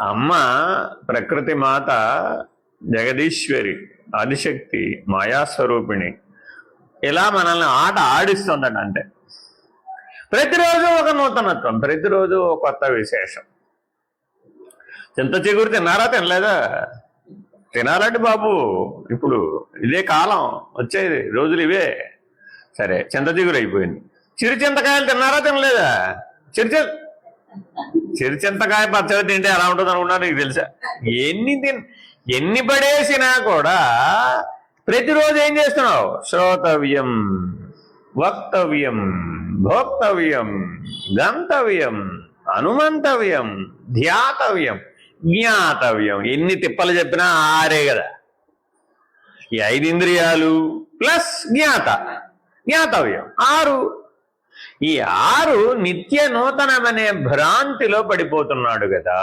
అమ్మ ప్రకృతి మాత జగదీశ్వరి ఆదిశక్తి మాయాస్వరూపిణి ఇలా మనల్ని ఆట ఆడిస్తుందట. అంటే ప్రతిరోజు ఒక నూతనత్వం, ప్రతిరోజు ఒక కొత్త విశేషం. చింత చిగురు తిన్నారా? తినలేదా? తినాలండి బాబు, ఇప్పుడు ఇదే కాలం, వచ్చేది రోజులు ఇవే. సరే, చింత చిగురు అయిపోయింది. చిరు చింతకాయలు తిన్నారా? తినలేదా? చిరు చింతకాయ పచ్చడి తింటే ఎలా ఉంటుంది అనుకున్నారు? నీకు తెలుసా? ఎన్ని పడేసినా కూడా ప్రతిరోజు ఏం చేస్తున్నావు? శ్రోతవ్యం, వక్తవ్యం, భోక్తవ్యం, గంతవ్యం, అనుమంతవ్యం, ధ్యాతవ్యం, జ్ఞాతవ్యం. ఎన్ని తిప్పలు చెప్పినా ఆరే కదా. ఈ 5 ఇంద్రియాలు ప్లస్ జ్ఞాతవ్యం 6. ఈ 6 నిత్య నూతనమనే భ్రాంతిలో పడిపోతున్నాడు కదా.